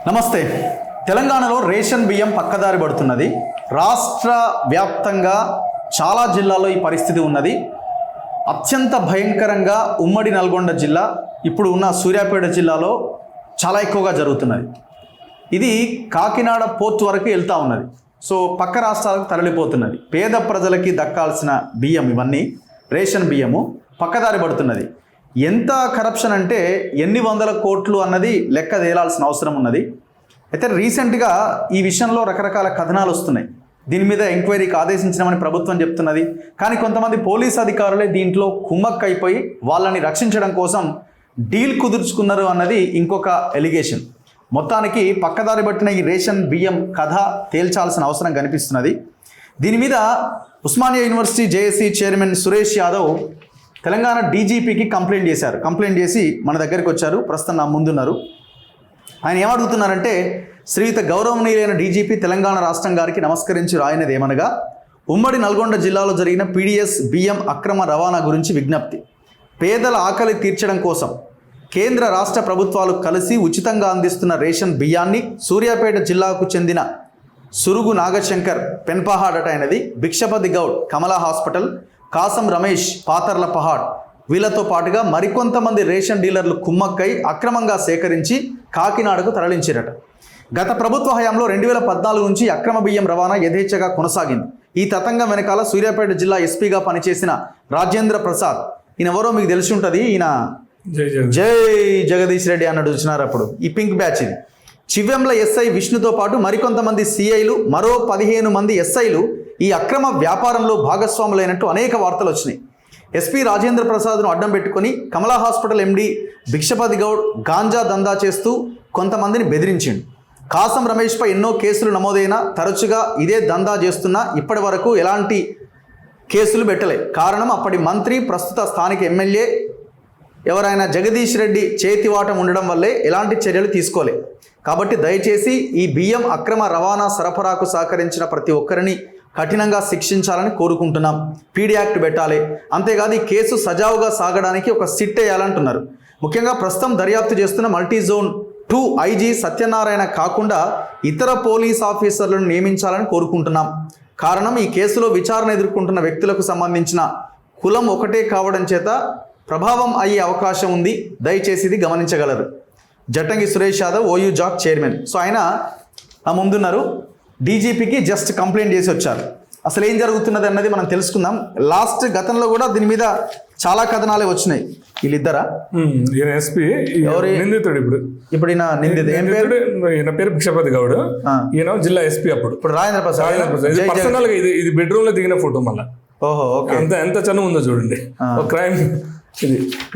నమస్తే. తెలంగాణలో రేషన్ బియ్యం పక్కదారి పడుతున్నది. రాష్ట్ర వ్యాప్తంగా చాలా జిల్లాల్లో ఈ పరిస్థితి ఉన్నది. అత్యంత భయంకరంగా ఉమ్మడి నల్గొండ జిల్లా, ఇప్పుడు ఉన్న సూర్యాపేట జిల్లాలో చాలా ఎక్కువగా జరుగుతున్నది. ఇది కాకినాడ పోర్ట్ వరకు వెళ్తూ ఉన్నది. సో పక్క రాష్ట్రాలకు తరలిపోతున్నది. పేద ప్రజలకి దక్కాల్సిన బియ్యం, ఇవన్నీ రేషన్ బియ్యము పక్కదారి పడుతున్నది. ఎంత కరప్షన్ అంటే ఎన్ని వందల కోట్లు అన్నది లెక్క తేలాల్సిన అవసరం ఉన్నది. అయితే రీసెంట్గా ఈ విషయంలో రకరకాల కథనాలు వస్తున్నాయి. దీని మీద ఎంక్వైరీకి ఆదేశించినామని ప్రభుత్వం చెప్తున్నది. కానీ కొంతమంది పోలీస్ అధికారులే దీంట్లో కుమ్మక్కైపోయి వాళ్ళని రక్షించడం కోసం డీల్ కుదుర్చుకున్నారు అన్నది ఇంకొక ఎలిగేషన్. మొత్తానికి పక్కదారి పట్టిన ఈ రేషన్ బియ్యం కథ తేల్చాల్సిన అవసరం కనిపిస్తున్నది. దీని మీద Osmania university JAC chairman Suresh Yadav Telangana డీజీపీకి కంప్లైంట్ చేశారు. కంప్లైంట్ చేసి మన దగ్గరికి వచ్చారు. ప్రస్తుతం నా ముందున్నారు. ఆయన ఏమడుగుతున్నారంటే, శ్రీయుత గౌరవనీయులైన డీజీపీ తెలంగాణ రాష్ట్రం గారికి నమస్కరించి రాయనది ఏమనగా, ఉమ్మడి నల్గొండ జిల్లాలో జరిగిన పీడీఎస్ బియ్యం అక్రమ రవాణా గురించి విజ్ఞప్తి. పేదల ఆకలి తీర్చడం కోసం కేంద్ర రాష్ట్ర ప్రభుత్వాలు కలిసి ఉచితంగా అందిస్తున్న రేషన్ బియ్యాన్ని సూర్యాపేట జిల్లాకు చెందిన సురుగు నాగశంకర్ పెన్పహాడ్ అయినది, భిక్షపతి గౌడ్ కమలా హాస్పిటల్, కాసం రమేష్ పాతర్ల పహాడ్ వీళ్ళతో పాటుగా మరికొంతమంది రేషన్ డీలర్లు కుమ్మక్కై అక్రమంగా సేకరించి కాకినాడకు తరలించారట. గత ప్రభుత్వ హయాంలో 2014 నుంచి అక్రమ బియ్యం రవాణా యథేచ్ఛగా కొనసాగింది. ఈ తతంగం వెనకాల సూర్యాపేట జిల్లా ఎస్పీగా పనిచేసిన రాజేంద్ర ప్రసాద్, ఈయన ఎవరో మీకు తెలిసి ఉంటుంది. ఈయన జై జగదీష్ రెడ్డి అన్నట్టు వచ్చినారు అప్పుడు. ఈ పింక్ బ్యాచ్ ఇది. చివ్వెంల ఎస్ఐ విష్ణుతో పాటు మరికొంతమంది సిఐలు, మరో 15 మంది ఎస్ఐలు ఈ అక్రమ వ్యాపారంలో భాగస్వాములైనట్టు అనేక వార్తలు వచ్చినాయి. ఎస్పీ రాజేంద్ర ప్రసాద్ను అడ్డం పెట్టుకుని కమలా హాస్పిటల్ ఎండీ భిక్షపతి గౌడ్ గాంజా దందా చేస్తూ కొంతమందిని బెదిరించిండు. కాసం రమేష్పై ఎన్నో కేసులు నమోదైనా తరచుగా ఇదే దందా చేస్తున్నా ఇప్పటి వరకు ఎలాంటి కేసులు పెట్టలే. కారణం అప్పటి మంత్రి, ప్రస్తుత స్థానిక ఎమ్మెల్యే ఎవరైనా జగదీష్ రెడ్డి చేతివాటం ఉండడం వల్లే ఎలాంటి చర్యలు తీసుకోలే. కాబట్టి దయచేసి ఈ బియ్యం అక్రమ రవాణా సరఫరాకు సహకరించిన ప్రతి ఒక్కరిని కఠినంగా శిక్షించాలని కోరుకుంటున్నాం. పీడీ యాక్ట్ పెట్టాలి. అంతేకాదు ఈ కేసు సజావుగా సాగడానికి ఒక సిట్ వేయాలంటున్నారు. ముఖ్యంగా ప్రస్తుతం దర్యాప్తు చేస్తున్న మల్టీ జోన్ 2 ఐజీ సత్యనారాయణ కాకుండా ఇతర పోలీస్ ఆఫీసర్లను నియమించాలని కోరుకుంటున్నాం. కారణం, ఈ కేసులో విచారణ ఎదుర్కొంటున్న వ్యక్తులకు సంబంధించిన కులం ఒకటే కావడం చేత ప్రభావం అయ్యే అవకాశం ఉంది. దయచేసి ఇది గమనించగలరు. Jattangi Suresh Yadav, OU JAC chairman. So ఆయన నా ముందున్నారు. డీజీపీకి జస్ట్ కంప్లైంట్ చేసి వచ్చారు. అసలు ఏం జరుగుతున్నది అన్నది మనం తెలుసుకుందాం. గతంలో కూడా దీని మీద చాలా కథనాలే వచ్చినాయి. వీళ్ళిద్దరా? ఈయన ఎస్పీ, నిందితుడు. ఇప్పుడు ఈయన నిందితుడు ఏం పేరు? ఈయన పేరు భిక్షపతి గౌడ్. ఈయన జిల్లా ఎస్పీ అప్పుడు. ఇప్పుడు రాజేంద్ర ప్రసాద్. పర్సనల్ గా ఇది బెడ్రూమ్ లో దిగిన ఫోటో. మళ్ళీ ఓహో, ఓకే. ఎంత చనువు ఉందో చూడండి. ఒక క్రైమ్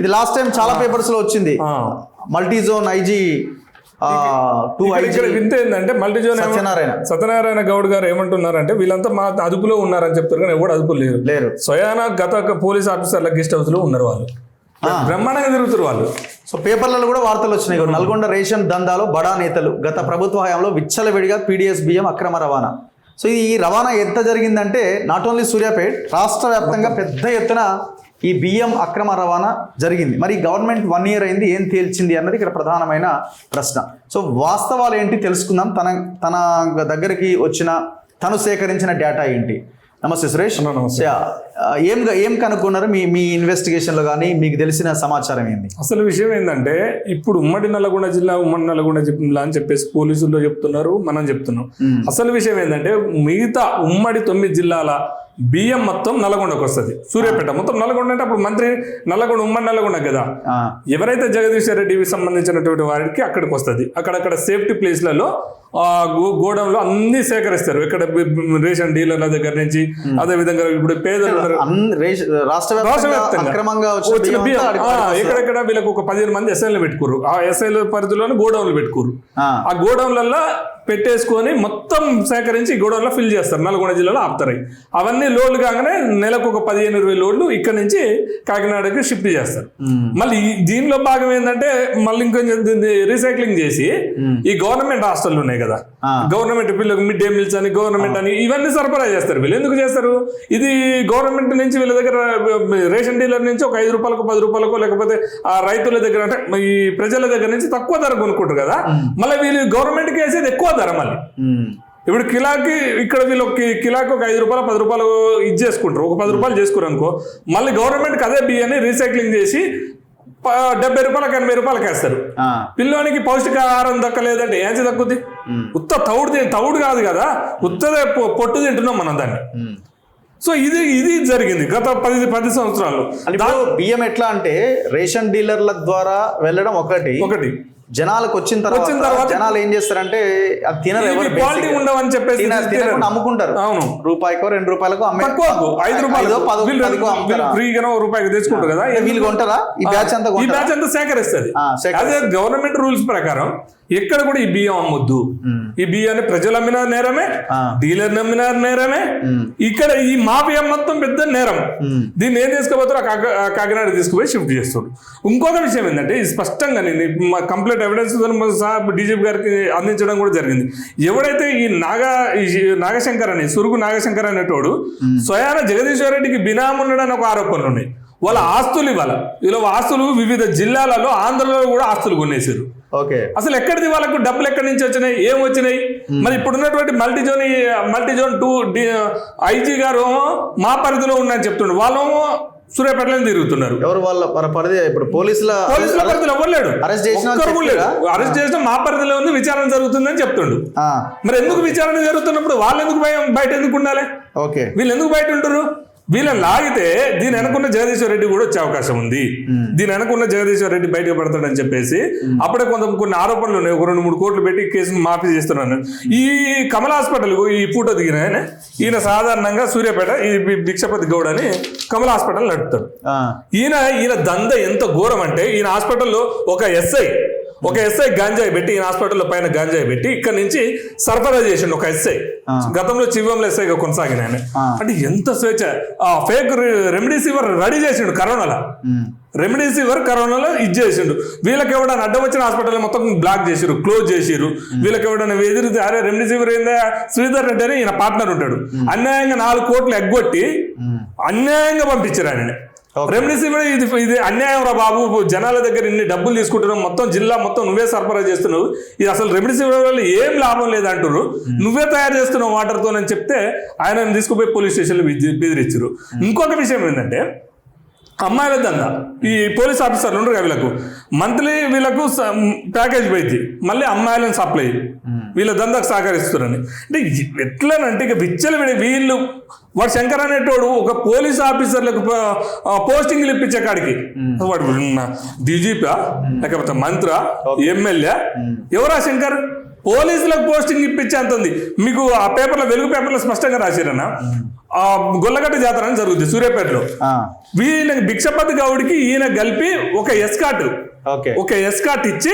ఇది లాస్ట్ టైం చాలా పేపర్స్ లో వచ్చింది. మల్టీ జోన్ ఐజీ 2 ఇక్కడ వింత ఏంటంటే, మల్టీజోన్ సత్యనారాయణ గౌడ్ గారు ఏమంటున్నారంటే, వీళ్ళంతా మా అదుపులో ఉన్నారని చెప్తారు కానీ ఎవరు అదుపు లేరు. స్వయానా గత పోలీస్ ఆఫీసర్ల గెస్ట్ హౌస్ లో ఉన్నారు. వాళ్ళు బ్రహ్మాండంగా తిరుగుతారు వాళ్ళు. సో పేపర్లలో కూడా వార్తలు వచ్చినాయి. నల్గొండ రేషన్ దందాలో బడా నేతలు గత ప్రభుత్వ హయాంలో విచ్చలవిడిగా పీడీఎస్ బియ్యం అక్రమ రవాణా. సో ఈ రవాణా ఎంత జరిగిందంటే, నాట్ ఓన్లీ సూర్యాపేట్, రాష్ట్ర వ్యాప్తంగా పెద్ద ఎత్తున ఈ బియ్యం అక్రమ రవాణా జరిగింది. మరి గవర్నమెంట్ 1 year అయింది, ఏం తేల్చింది అన్నది ఇక్కడ ప్రధానమైన ప్రశ్న. సో వాస్తవాలు ఏంటి తెలుసుకుందాం. తన దగ్గరికి వచ్చిన, తను సేకరించిన డేటా ఏంటి? నమస్తే సురేష్. ఏం కనుక్కున్నారు మీ ఇన్వెస్టిగేషన్లో కానీ మీకు తెలిసిన సమాచారం ఏంటి? అసలు విషయం ఏంటంటే, ఇప్పుడు ఉమ్మడి నల్గొండ జిల్లా అని చెప్పేసి పోలీసుల్లో చెప్తున్నారు, మనం చెప్తున్నాం. అసలు విషయం ఏంటంటే, మిగతా ఉమ్మడి 9 జిల్లాల బియ్యం మొత్తం నల్గొండకు వస్తుంది. సూర్యాపేట మొత్తం నల్గొండ అంటే అప్పుడు మంత్రి నల్గొండ, ఉమ్మడి నల్గొండ కదా. ఎవరైతే జగదీష్ రెడ్డికి సంబంధించినటువంటి వారికి అక్కడికి వస్తుంది. అక్కడక్కడ సేఫ్టీ ప్లేస్లలో గోడౌన్లో అన్ని సేకరిస్తారు. ఇక్కడ రేషన్ డీలర్ల దగ్గర నుంచి, అదే విధంగా ఇప్పుడు పేదలు ఎక్కడెక్కడ వీళ్ళకి ఒక 15 మంది ఎస్ఐలు పెట్టుకోరు. ఆ ఎస్ఐల పరిధిలోనే గోడౌన్లు పెట్టుకోరు. ఆ గోడౌన్లలో పెట్టేసుకొని మొత్తం సేకరించి గోడౌన్లో ఫిల్ చేస్తారు. నల్గొండ జిల్లాలో ఆపుతారు. అవన్నీ లోడ్లు కాగానే నెలకు ఒక 15-20 లోడ్లు ఇక్కడ నుంచి కాకినాడకి షిఫ్ట్ చేస్తారు. మళ్ళీ దీనిలో భాగం ఏంటంటే మళ్ళీ ఇంకొంచెం రీసైక్లింగ్ చేసి ఈ గవర్నమెంట్ హాస్టల్ ఉన్నాయి కదా, గవర్నమెంట్ పిల్లలకు మిడ్ డే మీల్స్ అని గవర్నమెంట్ అని ఇవన్నీ సరఫరా చేస్తారు. వీళ్ళు ఎందుకు చేస్తారు? ఇది గవర్నమెంట్ నుంచి వీళ్ళ దగ్గర రేషన్ డీలర్ నుంచి ఒక 5 రూపాయలకు 10 రూపాయలకు లేకపోతే ఆ రైతుల దగ్గర అంటే ఈ ప్రజల దగ్గర నుంచి తక్కువ ధర కొనుక్కుంటారు కదా, మళ్ళీ వీళ్ళు గవర్నమెంట్కి వేసేది ఎక్కువ ధర. మళ్ళీ ఇప్పుడు కిలాకి ఇక్కడ వీళ్ళు కిలాకి ఒక 5 రూపాయలు 10 రూపాయలు ఇది చేసుకుంటారు, ఒక 10 రూపాయలు చేసుకున్నారు అనుకో, మళ్ళీ గవర్నమెంట్కి అదే బియ్యాన్ని రీసైక్లింగ్ చేసి 70 రూపాయలకు 80 రూపాయలకి వేస్తారు. పిల్లోనికి పౌష్టికాహారం దక్కలేదంటే ఏం దక్కుద్ది? ఉత్త తౌడు కాదు కదా, ఉత్తదే పొట్టు తింటున్నాం మనం దాన్ని. సో ఇది జరిగింది గత 10 సంవత్సరాలు. బియ్యం ఎట్లా అంటే రేషన్ డీలర్ల ద్వారా వెళ్ళడం ఒకటి, జనాలకు వచ్చిన తర్వాత జనాలు ఏం చేస్తారంటే అది తినరు, క్వాలిటీ ఉండవని చెప్పేసి అమ్ముకుంటారు. అవును, రూపాయికో 2 రూపాయలకు 5 రూపాయలు ఫ్రీగా రూపాయికి తెచ్చుకుంటారు కదా, వీళ్ళు కొంటారా? ఈ బ్యాచ్ అంతా సేకరిస్తుంది. అదే గవర్నమెంట్ రూల్స్ ప్రకారం ఎక్కడ కూడా ఈ బియ్యం అమ్మొద్దు. ఈ బియ్యాన్ని ప్రజలు అమ్మిన నేరమే, డీలర్ అమ్మిన నేరమే. ఇక్కడ ఈ మాఫియా మొత్తం పెద్ద నేరం. దీన్ని ఏం తీసుకుపోతారు? కాకినాడ తీసుకుపోయి షిఫ్ట్ చేస్తారు. ఇంకొక విషయం ఏంటంటే ఇది స్పష్టంగా నేను కంప్లీట్ ఎవిడెన్స్ డీజీపీ గారికి అందించడం కూడా జరిగింది. ఎవడైతే ఈ నాగశంకర్ అని సురుగు నాగశంకర్ అనేటోడు స్వయాన జగదీశ్వర్ రెడ్డికి బినామీ ఉండడానికి ఒక ఆరోపణలు ఉన్నాయి. వాళ్ళ ఆస్తులు వీళ్ళ ఆస్తులు వివిధ జిల్లాలలో ఆంధ్రలో కూడా ఆస్తులు కొనేసారు. అసలు ఎక్కడిది? వాళ్ళకు డబ్బులు ఎక్కడి నుంచి వచ్చినాయి, ఏం వచ్చినాయి? మరి ఇప్పుడున్నటువంటి మల్టీజోన్ 2 ఐజీ గారు మా పరిధిలో ఉన్నాయని చెప్తుండ్రు. వాళ్ళేమో సూర్యాపేటలో తిరుగుతున్నారు. ఎవరు వాళ్ళ పరిధి? ఇప్పుడు పోలీసుల పరిధిలో ఎవ్వలేడు, అరెస్ట్ చేసిన మా పరిధిలో ఉంది, విచారణ జరుగుతుందని చెప్తుండు. మరి ఎందుకు విచారణ జరుగుతున్నప్పుడు వాళ్ళు ఎందుకు బయట ఎందుకు ఉండాలి? వీళ్ళు ఎందుకు బయట ఉంటారు? వీళ్ళని లాగితే దీని వెనకున్న జగదీశ్వర్ రెడ్డి కూడా వచ్చే అవకాశం ఉంది. దీని వెనకున్న జగదీశ్వర్ రెడ్డి బయటకు పడతాడని చెప్పేసి అప్పుడే కొన్ని ఆరోపణలు ఉన్నాయి. 2-3 కోట్లు పెట్టి కేసును మాఫీ చేస్తున్నాను. ఈ కమల్ హాస్పిటల్ ఈ ఫోటో దిగిన ఈయన సాధారణంగా సూర్యాపేట ఈ భిక్షపతి గౌడ్ అని కమల్ హాస్పిటల్ నడుపుతాడు. ఈయన దంద ఎంత ఘోరం అంటే ఈయన హాస్పిటల్లో ఒక ఎస్ఐ గాంజాయి పెట్టి ఈయన హాస్పిటల్లో పైన గాంజాయి పెట్టి ఇక్కడ నుంచి సరఫరా చేసిండు ఒక ఎస్ఐ. గతంలో చివ్వంలో ఎస్ఐగా కొనసాగిన ఆయన. అంటే ఎంత స్వేచ్ఛ! ఫేక్ రెమిడీసివర్ రెడీ చేసిండు కరోనాలో ఇది చేసిండు. వీళ్ళకి ఎవడైనా అడ్డం వచ్చిన హాస్పిటల్ మొత్తం బ్లాక్ చేసిరు, క్లోజ్ చేసిరు. వీళ్ళకి ఎవడైనా ఎదురు అరే రెమిడీసివర్ ఏందా శ్రీధర్ రెడ్డి అని ఈయన పార్ట్నర్ ఉంటాడు, అన్యాయంగా 4 కోట్లు ఎగ్గొట్టి అన్యాయంగా పంపించారు ఆయనని. రెమిడీసివర్ ఇది అన్యాయం రా బాబు, జనాల దగ్గర ఇన్ని డబ్బులు తీసుకుంటున్నావు, మొత్తం జిల్లా మొత్తం నువ్వే సరఫరా చేస్తున్నావు, ఇది అసలు రెమిడీసివర్ వల్ల ఏం లాభం లేదంటారు, నువ్వే తయారు చేస్తున్నావు వాటర్తో అని చెప్తే ఆయన తీసుకుపోయి పోలీస్ స్టేషన్లో బెదిరించారు. ఇంకొక విషయం ఏంటంటే అమ్మాయిల దందా. ఈ పోలీస్ ఆఫీసర్లు ఉండరు కదా, వీళ్ళకు మంత్లీ వీళ్ళకు ప్యాకేజ్ పోయింది, మళ్ళీ అమ్మాయిలను సప్లై వీళ్ళ దందాకు సహకరిస్తున్నారని. అంటే ఎట్లనంటే ఇక విచ్చలవిడి వీళ్ళు వాడు శంకర్ అనేటోడు ఒక పోలీస్ ఆఫీసర్లకు పోస్టింగ్లు ఇప్పించే కాడికి వాడు డీజీపీ లేకపోతే మంత్రి ఎమ్మెల్యే ఎవరా శంకర్? పోలీసులకు పోస్టింగ్ ఇప్పించేంత ఉంది. మీకు ఆ పేపర్లో వెలుగు పేపర్లో స్పష్టంగా రాసిరన్నా గొల్లగడ్డ జాతర అని జరుగుతుంది సూర్యాపేటలో. వీళ్ళ భిక్షపతి గౌడికి ఈయన కలిపి ఒక ఎస్కాట్ ఇచ్చి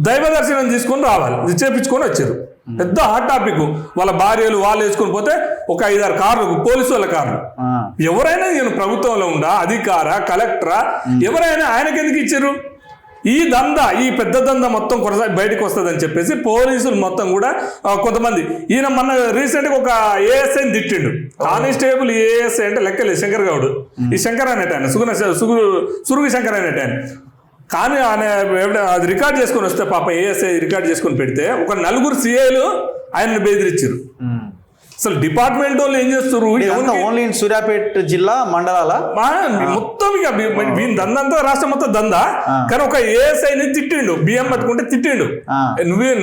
దైవ దర్శనం తీసుకొని రావాలి, చేపించుకొని వచ్చారు. పెద్ద హాట్ టాపిక్. వాళ్ళ భార్యలు వాళ్ళు వేసుకొని పోతే ఒక 5-6 కార్లు, పోలీసు వాళ్ళ కార్లు. ఎవరైనా ఈయన ప్రభుత్వంలో ఉండా అధికార కలెక్టరా ఎవరైనా ఆయనకి ఎందుకు ఇచ్చారు? ఈ పెద్ద దందా మొత్తం బయటకు వస్తుందని చెప్పేసి పోలీసులు మొత్తం కూడా కొంతమంది ఈయన మన రీసెంట్ గా ఒక ఏఎస్ఐని తిట్టిండు. కానిస్టేబుల్ ఏఎస్ఐ అంటే లెక్కలేదు శంకర్ గౌడ్. ఈ శంకర్ అనేట ఆయన సురుగు శంకర్ అనేట ఆయన. కానీ ఆయన అది రికార్డ్ చేసుకొని వస్తే పాప ఏఎస్ఐ రికార్డ్ చేసుకొని పెడితే ఒక 4 సిఐలు ఆయన్ని బెదిరించారు. అసలు డిపార్ట్మెంట్ వాళ్ళు ఏం చేస్తారు? ఓన్లీ సూర్యాపేట జిల్లా మండలాల మొత్తం ఇక దందంతా రాష్ట్రం మొత్తం దందా. కానీ ఒక ఏఎస్ఐని తిట్టిండు, బియ్యం పట్టుకుంటే తిట్టిండు.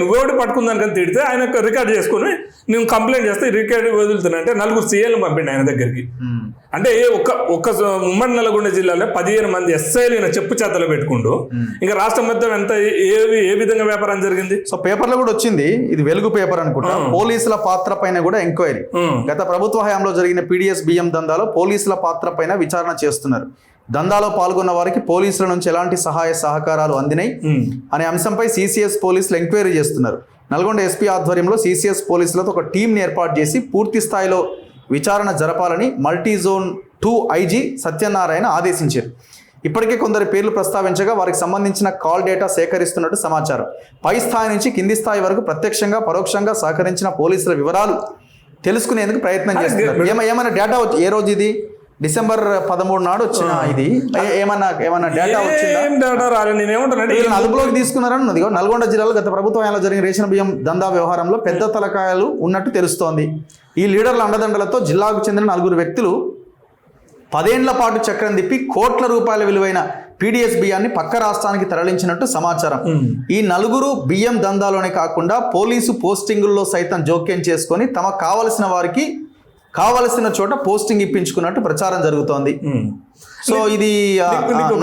నువ్వెవడి పట్టుకుందాని కానీ తిడితే ఆయన రికార్డ్ చేసుకుని నేను కంప్లైంట్ చేస్తే రికార్డు వదులుతున్నా అంటే 4 సీఏలను పంపిండి ఆయన దగ్గరికి. అంటే ఒక్క ఉమ్మడి నల్గొండ జిల్లాలో 15 మంది ఎస్ఐలు చెప్పు చేతలో పెట్టుకుంటూ ఇంకా రాష్ట్రం మొత్తం ఎంత ఏ విధంగా వ్యాపారం జరిగింది. సో పేపర్లో కూడా వచ్చింది, ఇది వెలుగు పేపర్ అనుకుంటా. పోలీసుల పాత్ర పైన కూడా ఎంక్వైరీ. గత ప్రభుత్వ హయాంలో జరిగిన పీడిఎస్ బియ్యం దందాలో పోలీసుల పాత్ర పైన విచారణ చేస్తున్నారు. దందాలో పాల్గొన్న వారికి పోలీసుల నుంచి ఎలాంటి సహాయ సహకారాలు అందినాయి అనే అంశంపై సిసిఎస్ పోలీసులు ఎంక్వైరీ చేస్తున్నారు. నల్గొండ ఎస్పీ ఆధ్వర్యంలో సిసిఎస్ పోలీసులతో ఒక టీంని ఏర్పాటు చేసి పూర్తి స్థాయిలో విచారణ జరపాలని మల్టీ జోన్ 2 ఐజీ సత్యనారాయణ ఆదేశించారు. ఇప్పటికే కొందరి పేర్లు ప్రస్తావించగా వారికి సంబంధించిన కాల్ డేటా సేకరిస్తున్నట్టు సమాచారం. పై స్థాయి నుంచి కింది స్థాయి వరకు ప్రత్యక్షంగా పరోక్షంగా సహకరించిన పోలీసుల వివరాలు తెలుసుకునేందుకు ప్రయత్నం చేస్తున్నారు. ఏమైనా డేటా ఏ రోజు ఇది డిసెంబర్ 13 నాడు వచ్చిన ఇది ఏమన్నా డేటా వచ్చిందా? అదుపులోకి తీసుకున్నారన్నది. నల్గొండ జిల్లాలో గత ప్రభుత్వం హయాంలో జరిగిన రేషన్ బియ్యం దందా వ్యవహారంలో పెద్ద తలకాయలు ఉన్నట్టు తెలుస్తోంది. ఈ లీడర్ల అండదండలతో జిల్లాకు చెందిన 4 వ్యక్తులు 10 ఏళ్ల పాటు చక్రం తిప్పి కోట్ల రూపాయల విలువైన పీడిఎస్ బియ్యాన్ని పక్క రాష్ట్రానికి తరలించినట్టు సమాచారం. ఈ 4 బియ్యం దందాలోనే కాకుండా పోలీసు పోస్టింగుల్లో సైతం జోక్యం చేసుకొని తమకు కావలసిన వారికి కావలసిన చోట పోస్టింగ్ ఇప్పించుకున్నట్టు ప్రచారం జరుగుతోంది. సో ఇది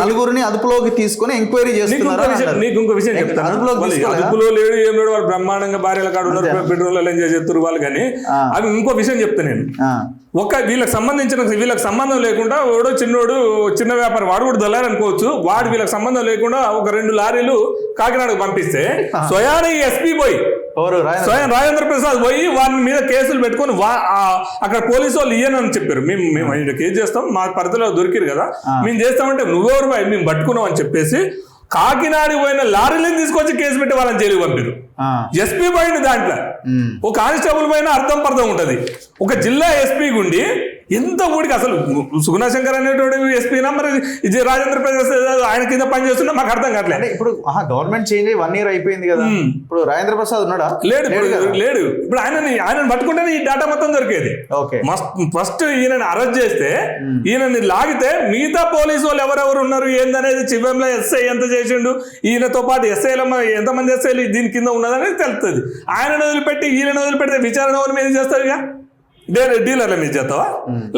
4 అదుపులోకి తీసుకొని ఎంక్వైరీ చేస్తున్నారు. నీకు ఇంకో విషయం చెప్తాను. అదుపులో లేడు ఏం లేడు, వాళ్ళు బ్రహ్మాండంగా భార్యల కాడు ఉన్నారు, బెడ్రూమ్లలో ఎంజాయ్ చేస్తారు వాళ్ళు. కానీ అవి ఇంకో విషయం చెప్తా నేను. వీళ్ళకి సంబంధం లేకుండా వాడు చిన్న వ్యాపారి, వాడు కూడా దొల్లారు అనుకోవచ్చు. వాడు వీళ్ళకి సంబంధం లేకుండా ఒక 2 లారీలు కాకినాడకు పంపిస్తే స్వయాన ఎస్పీ పోయి స్వయం రాజేంద్ర ప్రసాద్ పోయి వారి మీద కేసులు పెట్టుకొని అక్కడ పోలీసు వాళ్ళు ఇయ్యనని చెప్పారు. మేము కేసు చేస్తాం, మా పరిధిలో దొరికిరు కదా, మేము చేస్తామంటే నువ్వెవరు మేము పట్టుకున్నాం అని చెప్పేసి కాకినాడకి పోయిన లారీలను తీసుకొచ్చి కేసు పెట్టి వాళ్ళని జైలుకి పంపారు. ఎస్పీ పోయింది దాంట్లో. ఒక కానిస్టేబుల్ పైన అర్థం పర్థం ఉంటది. ఒక జిల్లా ఎస్పీ గుండి ఎంత ఊడికి అసలు సుగుణశంకర్ అనేటువంటి ఎస్పీనా మరి ఇది రాజేంద్ర ప్రసాద్ ఆయన కింద పని చేస్తున్నా మాకు అర్థం కావట్లేదు. ఇప్పుడు గవర్నమెంట్ చేంజ్ 1 year అయిపోయింది కదా, ఇప్పుడు రాజేంద్ర ప్రసాద్ ఉన్నాడా? లేడు. ఇప్పుడు ఆయన పట్టుకుంటేనే ఈ డేటా మొత్తం దొరికేది. ఫస్ట్ ఈయనని అరెస్ట్ చేస్తే, ఈయనని లాగితే మిగతా పోలీసు వాళ్ళు ఎవరెవరు ఉన్నారు ఏందనేది చివరిలో ఎస్ఐ ఎంత చేసిండు, ఈయనతో పాటు ఎస్ఐలు ఎంతమంది ఎస్ఐలు దీని కింద ఉన్నదనేది తెలుస్తుంది. ఆయనను వదిలిపెట్టి ఈయనను వదిలిపెడితే విచారణ ఎవరి మీద చేస్తారు? ఇక డీలర్ల మీద చేస్తావా,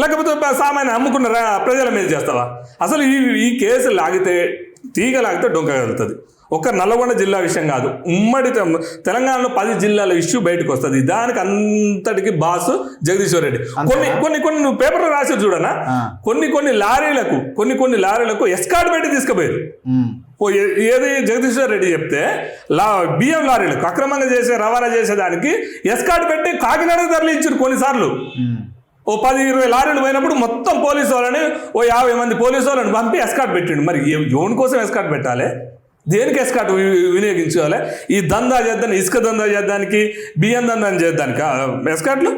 లేకపోతే సామాన్య అమ్ముకున్న ప్రజల మీద చేస్తావా? అసలు ఈ కేసు తీగ లాగితే డొంక కలుగుతుంది. ఒక నల్గొండ జిల్లా విషయం కాదు, ఉమ్మడి తెలంగాణలో 10 జిల్లాల ఇష్యూ బయటకు వస్తుంది. దానికి అంతటికి బాసు జగదీశ్వర్ రెడ్డి. కొన్ని నువ్వు పేపర్లో రాసి చూడనా, కొన్ని లారీలకు ఎస్కార్ట్ పెట్టి తీసుకుపోయారు. ఏది జగదీశ్వర్ రెడ్డి చెప్తే బియ్యం లారీలకు అక్రమంగా రవాణా చేసేదానికి ఎస్కార్ట్ పెట్టి కాకినాడకు తరలించారు. కొన్నిసార్లు 10-20 లారీలు పోయినప్పుడు మొత్తం పోలీసు వాళ్ళని 50 మంది పోలీసు వాళ్ళని పంపి ఎస్కార్ట్ పెట్టిండు. మరి ఎవరి కోసం ఎస్కార్ట్ పెట్టాలి, దేనికి ఎస్కార్ట్ వినియోగించాలి? ఈ దందా చేద్దానికి, ఇసుక దందా చేద్దానికి, బియ్యం దందా చేద్దానికి ఎస్కార్ట్లు.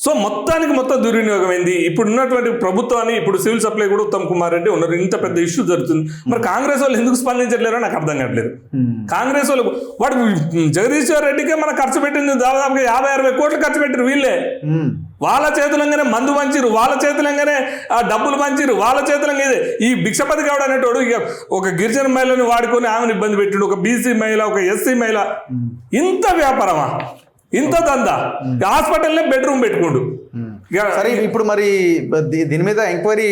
సో మొత్తం దుర్వినియోగమైంది. ఇప్పుడు ఉన్నటువంటి ప్రభుత్వాన్ని, ఇప్పుడు సివిల్ సప్లై కూడా ఉత్తమ్ కుమార్ రెడ్డి ఉన్నారు. ఇంత పెద్ద ఇష్యూ జరుగుతుంది. మరి కాంగ్రెస్ వాళ్ళు ఎందుకు స్పందించట్లేరో నాకు అర్థం కావట్లేదు. కాంగ్రెస్ వాళ్ళు వాడు జగదీశ్వర్ రెడ్డికే మనం ఖర్చు పెట్టింది దాదాపుగా 50-60 కోట్లు ఖర్చు పెట్టారు వీళ్ళే. వాళ్ళ చేతులంగానే మందు పంచిరు, వాళ్ళ చేతులంగానే డబ్బులు పంచిరు, వాళ్ళ చేతులంగా. ఈ భిక్షపతి గౌడ్ అనేటోడు ఇక ఒక గిరిజన మహిళని వాడుకొని ఆమెను ఇబ్బంది పెట్టిండు, ఒక బీసీ మహిళ, ఒక ఎస్సీ మహిళ. ఇంత వ్యాపారమా, ఇంత దందా? హాస్పిటల్నే బెడ్రూమ్ పెట్టుకోండు. సరే, ఇప్పుడు మరి దీని మీద ఎంక్వైరీ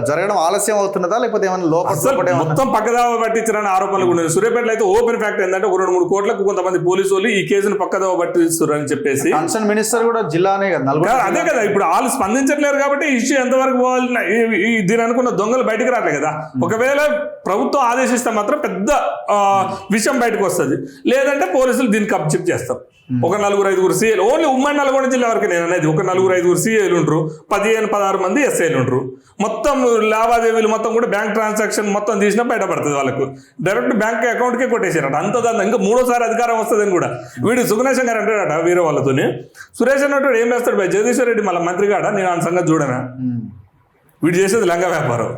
జరగడం ఆలస్యం అవుతున్నదా, లేకపోతే ఏమైనా లోపల మొత్తం పక్కదావ పట్టించారని ఆరోపణలు ఉన్నాయి. సూర్యాపేటలో అయితే ఓపెన్ ఫ్యాక్ట్ ఏంటంటే 2-3 కోట్లకు కొంతమంది పోలీసు వాళ్ళు ఈ కేసును పక్కదావ పట్టిస్తారు అని చెప్పేసి కన్సర్న్ మినిస్టర్ కూడా జిల్లానే కదా, అదే కదా. ఇప్పుడు వాళ్ళు స్పందించట్లేరు కాబట్టి ఇష్యూ ఎంతవరకు పోవాలన్నా దీని అనుకున్న దొంగలు బయటకు రావట్లేదు కదా. ఒకవేళ ప్రభుత్వం ఆదేశిస్తే మాత్రం పెద్ద విషయం బయటకు వస్తుంది. లేదంటే పోలీసులు దీన్ని కబ్జెప్ చేస్తాం. ఒక 4-5 సీఏలు ఓన్లీ ఉమ్మడి నల్గొండ జిల్లా వరకు నేను అనేది. ఒక 4-5 సీఏలు ఉంటారు, 15-16 మంది ఎస్ఐలు ఉంటారు. మొత్తం లావాదేవీలు మొత్తం కూడా బ్యాంక్ ట్రాన్సాక్షన్ మొత్తం తీసినా బయటపడుతుంది. వాళ్ళకు డైరెక్ట్ బ్యాంక్ అకౌంట్కే కొట్టేసారట. అంతదాన్ని ఇంకా 3వ సారి అధికారం వస్తుందని కూడా వీడు సుగుణేశం గారు అంటాడట వీరే వాళ్ళతోని. సురేష్ అన్నట్టు ఏం చేస్తాడు జగదీశ్వర్ రెడ్డి మళ్ళీ మంత్రి కాడ, నేను ఆ సంగతి చూడనా. వీడు చేసేది లంగ వ్యాపారం.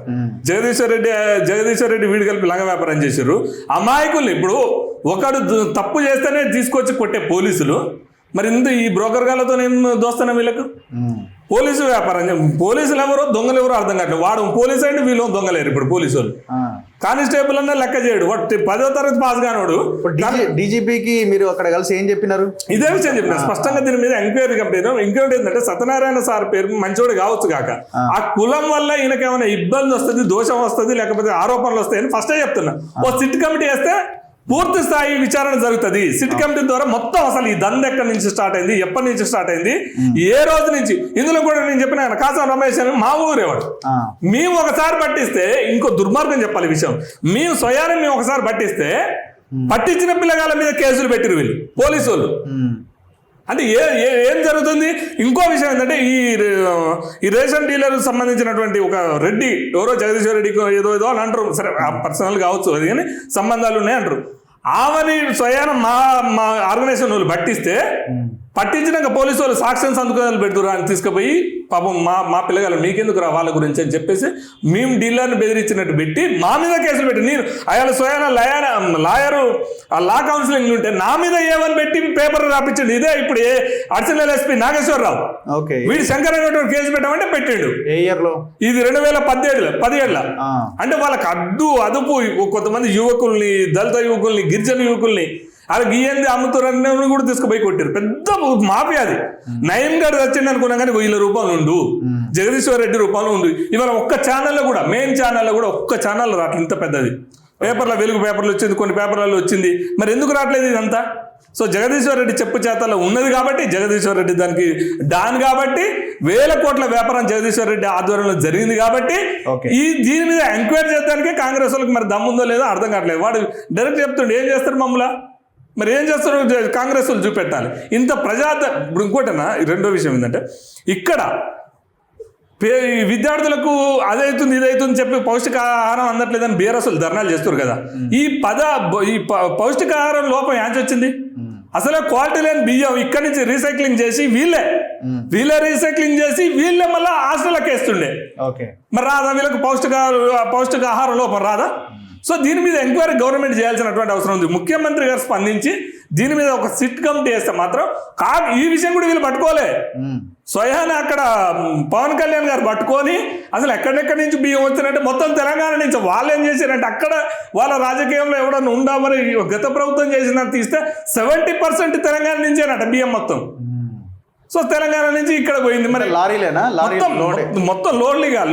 జగదీశ్వర్ రెడ్డి వీడు కలిపి లంగ వ్యాపారం చేశారు. అమాయకుల్ని ఇప్పుడు ఒకడు తప్పు చేస్తేనే తీసుకొచ్చి కొట్టే పోలీసులు మరి ఈ బ్రోకర్ గాలతో ఏం దోస్తానా వీళ్ళకు? పోలీసు వ్యాపారం. పోలీసులు ఎవరో దొంగలు ఎవరో అర్థం కావట్లేదు. వాడు పోలీసు అంటే వీళ్ళు దొంగలేరు. ఇప్పుడు పోలీసు కానిస్టేబుల్ అన్నా లెక్క చేయడు. వాడు 10వ తరగతి పాస్ కానోడు. డీజీపీకి మీరు అక్కడ కలిసి ఏం చెప్పినారు? ఇదే విషయం చెప్పిన స్పష్టంగా దీని మీద ఎంక్వైరీ కంపెనీ. ఇంకోటి ఏంటంటే సత్యనారాయణ సార్ పేరు మంచోడు కావచ్చు కాక ఆ కులం వల్ల ఈయనకేమైనా ఇబ్బంది వస్తుంది, దోషం వస్తుంది, లేకపోతే ఆరోపణలు వస్తాయని ఫస్టే చెప్తున్నా. సిట్ కమిటీ వేస్తే పూర్తి స్థాయి విచారణ జరుగుతుంది. సిట్ కమిటీ ద్వారా మొత్తం అసలు ఈ దంద ఎక్కడి నుంచి స్టార్ట్ అయింది, ఎప్పటి నుంచి స్టార్ట్ అయింది, ఏ రోజు నుంచి. ఇందులో కూడా నేను చెప్పిన కాసం రమేష్ అని మా ఊరేవాడు. మేము ఒకసారి పట్టిస్తే ఇంకో దుర్మార్గం చెప్పాలి విషయం. మేము ఒకసారి పట్టిస్తే పట్టించిన పిల్లగాళ్ళ మీద కేసులు పెట్టిరు వీళ్ళు పోలీసు వాళ్ళు. అంటే ఏం జరుగుతుంది? ఇంకో విషయం ఏంటంటే ఈ రేషన్ డీలర్ సంబంధించినటువంటి ఒక రెడ్డి, ఎవరో జగదీశ్వర్ రెడ్డికి ఏదో అని అంటారు, సరే పర్సనల్ కావచ్చు అది, కానీ సంబంధాలు ఉన్నాయి అంటారు. ఆమెని స్వయాన మా ఆర్గనైజేషన్ వాళ్ళు పట్టించినాక పోలీసు వాళ్ళు సాక్ష్యం సంతకాలు పెడుతురా అని తీసుకుపోయి పాపం మా పిల్లగాళ్ళు మీకెందుకు రా వాళ్ళ గురించి అని చెప్పేసి మేము డీలర్ని బెదిరించినట్టు పెట్టి మా మీద కేసులు పెట్టి, నేను అయాల స్వయాన లాయరు లా కౌన్సిలింగ్ ఉంటే నా మీద ఏమని పెట్టి పేపర్ రాపించండి. ఇదే ఇప్పుడు అడిషనల్ ఎస్పీ నాగేశ్వరరావు వీడు శంకర్ అనేటువంటి కేసు పెట్టామంటే పెట్టాడు. ఇది 2017 అంటే వాళ్ళకి అదుపు కొంతమంది యువకుల్ని, దళిత యువకుల్ని, గిరిజన యువకుల్ని అలా గీయంది అమ్ముతారని కూడా తీసుకుపోయి కొట్టారు. పెద్ద మాఫియా అది. నయం గారు వచ్చింది అనుకున్నా కానీ 1000 రూపాయలు ఉండు, జగదీశ్వర్ రెడ్డి రూపాయలు ఉండు. ఇవాళ ఒక్క ఛానల్లో కూడా, మెయిన్ ఛానల్లో కూడా ఒక్క ఛానల్ రావట్లేదు. ఇంత పెద్దది పేపర్లో, వెలుగు పేపర్లు వచ్చింది, కొన్ని పేపర్లలో వచ్చింది, మరి ఎందుకు రావట్లేదు ఇదంతా? సో జగదీశ్వర్ రెడ్డి చెప్పు చేతల్లో ఉన్నది కాబట్టి, జగదీశ్వర్ రెడ్డి దానికి డాన్ కాబట్టి, 1000 కోట్ల వ్యాపారం జగదీశ్వర్ రెడ్డి ఆధ్వర్యంలో జరిగింది కాబట్టి దీని మీద ఎంక్వైరీ చేయడానికి కాంగ్రెస్ వాళ్ళకి మరి దమ్ముందో లేదో అర్థం కావట్లేదు. వాడు డైరెక్ట్ చెప్తుండే ఏం చేస్తారు మమ్మల్ని, మరి ఏం చేస్తారు కాంగ్రెస్ వాళ్ళు చూపెట్టాలి. ఇంత ఇప్పుడు ఇంకోటనా రెండో విషయం ఏంటంటే, ఇక్కడ విద్యార్థులకు అదైతుంది ఇదైతుంది చెప్పి పౌష్టికాహారం అందట్లేదని బీఆర్ఎస్లు ధర్నాలు చేస్తారు కదా. ఈ పౌష్టికాహారం లోపం ఏంచొచ్చింది? అసలే క్వాలిటీ లేని బియ్యం ఇక్కడి నుంచి రీసైక్లింగ్ చేసి వీళ్ళే రీసైక్లింగ్ చేసి వీళ్ళే మళ్ళీ హాస్టల్కి వేస్తుండే. మరి రాదా వీళ్ళకి పౌష్టికాహారం లోపం రాదా? సో దీని మీద ఎంక్వైరీ గవర్నమెంట్ చేయాల్సినటువంటి అవసరం ఉంది. ముఖ్యమంత్రి గారు స్పందించి దీని మీద ఒక సిట్ కమిటీ వేస్తే మాత్రం ఈ విషయం కూడా వీళ్ళు పట్టుకోలే. స్వయాన అక్కడ పవన్ కళ్యాణ్ గారు పట్టుకొని అసలు ఎక్కడెక్కడి నుంచి బియ్యం వచ్చినట్టే మొత్తం తెలంగాణ నుంచి వాళ్ళు ఏం చేశారంటే, అక్కడ వాళ్ళ రాజకీయంలో ఎవడన్నా ఉండామని గత ప్రభుత్వం చేసినంత తీస్తే 70% తెలంగాణ నుంచేనట బియ్యం మొత్తం. సో తెలంగాణ నుంచి ఇక్కడ పోయింది. మరి లారీలేనా? మొత్తం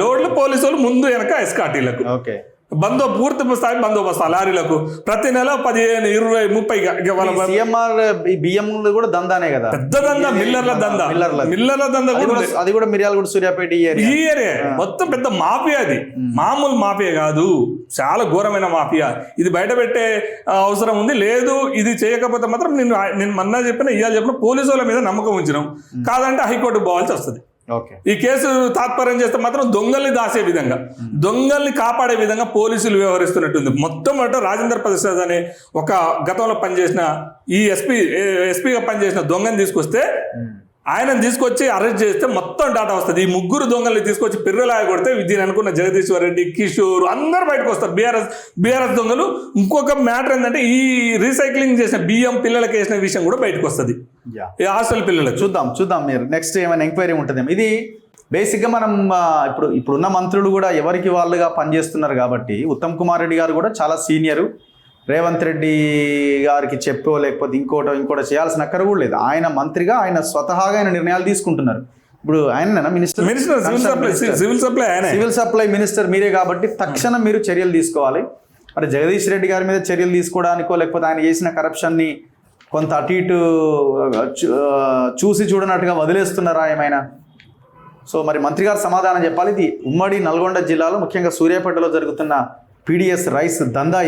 లోడ్లు పోలీసు వాళ్ళు ముందు వెనక ఎస్కాటీలకు పూర్తి స్థాయి బందోబస్తు లారీలకు ప్రతి నెల 15, 20, 30 బియ్యం కూడా దందానే కదా, పెద్ద దందా, మిల్లర్ల దందా అది కూడా మిర్యాలగూడ, సూర్యాపేట ఈ ఏరియా మొత్తం పెద్ద మాఫియా. అది మామూలు మాఫియా కాదు, చాలా ఘోరమైన మాఫియా. ఇది బయట పెట్టే అవసరం ఉంది. లేదు ఇది చేయకపోతే మాత్రం నేను మొన్న ఇవాళ పోలీసు వాళ్ళ మీద నమ్మకం ఉంచినాం, కాదంటే హైకోర్టు పోవాల్సి వస్తుంది. ఈ కేసు తాత్పర్యం చేస్తే మాత్రం దొంగల్ని దాసే విధంగా, దొంగల్ని కాపాడే విధంగా పోలీసులు వ్యవహరిస్తున్నట్టుంది. మొత్తం రాజేంద్ర ప్రసాద్ అనే ఒక గతంలో పనిచేసిన ఈ ఎస్పీగా పనిచేసిన దొంగని తీసుకొస్తే, ఆయనను తీసుకొచ్చి అరెస్ట్ చేస్తే మొత్తం డాటా వస్తుంది. ఈ 3 దొంగల్ని తీసుకొచ్చి పిర్రలాయ కొడితే దీని అనుకున్న జగదీశ్వర్ రెడ్డి, కిషోర్ అందరు బయటకు వస్తారు, బీఆర్ఎస్ దొంగలు. ఇంకొక మ్యాటర్ ఏంటంటే, ఈ రీసైక్లింగ్ చేసిన బియ్యం పిల్లలకి వేసిన విషయం కూడా బయటకు వస్తుంది, ఈ హాస్టల్ పిల్లలకు. చూద్దాం మీరు నెక్స్ట్ ఏమైనా ఎంక్వైరీ ఉంటుందేమో. ఇది బేసిక్గా మనం ఇప్పుడున్న మంత్రులు కూడా ఎవరికి వాళ్ళుగా పనిచేస్తున్నారు కాబట్టి, ఉత్తమ్ కుమార్ రెడ్డి గారు కూడా చాలా సీనియరు, రేవంత్ రెడ్డి గారికి చెప్పో లేకపోతే ఇంకోటో చేయాల్సిన అక్కర కూడా లేదు. ఆయన మంత్రిగా ఆయన స్వతహాగా ఆయన నిర్ణయాలు తీసుకుంటున్నారు. ఇప్పుడు ఆయన సివిల్ సప్లై మినిస్టర్ మీరే కాబట్టి తక్షణం మీరు చర్యలు తీసుకోవాలి. మరి జగదీష్ రెడ్డి గారి మీద చర్యలు తీసుకోవడానికో లేకపోతే ఆయన చేసిన కరప్షన్ని కొంత అటు ఇటు చూసి చూడనట్టుగా వదిలేస్తున్నారా ఏమైనా? సో మరి మంత్రి గారు సమాధానం చెప్పాలి. ఇది ఉమ్మడి నల్గొండ జిల్లాలో ముఖ్యంగా సూర్యాపేటలో జరుగుతున్న పీడిఎస్ రైస్ దందా.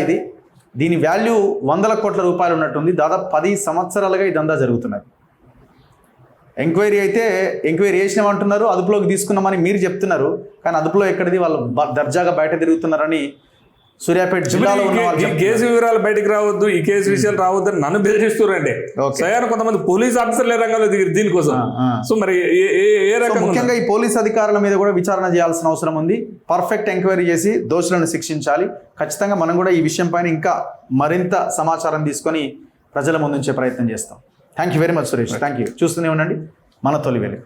దీని వాల్యూ 100 కోట్ల రూపాయలు ఉన్నట్టుంది. దాదాపు 10 సంవత్సరాలుగా ఈ దందా జరుగుతున్నది. ఎంక్వైరీ చేసినామంటున్నారు, అదుపులోకి తీసుకున్నామని మీరు చెప్తున్నారు, కానీ అదుపులో ఎక్కడిది? వాళ్ళు దర్జాగా బయట తిరుగుతున్నారని సూర్యాపేట జిల్లాలో ఈ కేసు వివరాలు బయటకు రావద్దు, ఈ కేసు విషయాలు రావద్దు అని నన్ను బెదిరిస్తున్నారంటే స్వయాన కొంతమంది పోలీస్ ఆఫీసర్లు ఏ రంగంలో దిగారు దీనికోసం. సో మరి ఏ రకంగా ముఖ్యంగా ఈ పోలీస్ అధికారుల మీద కూడా విచారణ చేయాల్సిన అవసరం ఉంది. పర్ఫెక్ట్ ఎంక్వైరీ చేసి దోషులను శిక్షించాలి. ఖచ్చితంగా మనం కూడా ఈ విషయం పైన ఇంకా మరింత సమాచారం తీసుకొని ప్రజల ముందుంచే ప్రయత్నం చేస్తాం. Thank you very much Suresh. Thank you. చూస్తూనే ఉండండి మన తొలి వెలుగు.